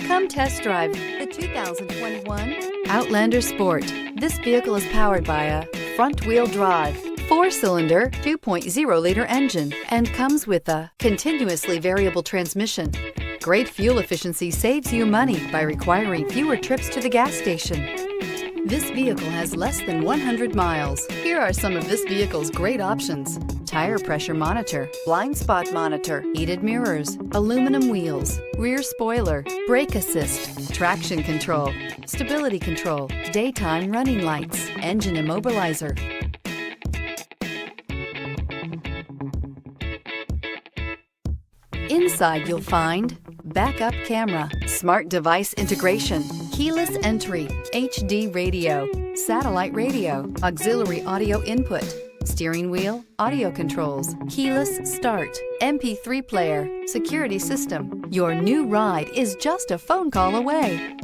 Come test drive the 2021 Outlander Sport. This vehicle is powered by a front-wheel drive, 4-cylinder, 2.0-liter engine, and comes with a continuously variable transmission. Great fuel efficiency saves you money by requiring fewer trips to the gas station. This vehicle has less than 100 miles. Here are some of this vehicle's great options: tire pressure monitor, blind spot monitor, heated mirrors, aluminum wheels, rear spoiler, brake assist, traction control, stability control, daytime running lights, engine immobilizer. Inside you'll find backup camera, smart device integration, keyless entry, HD radio, satellite radio, auxiliary audio input, steering wheel audio controls, keyless start, MP3 player, security system. Your new ride is just a phone call away.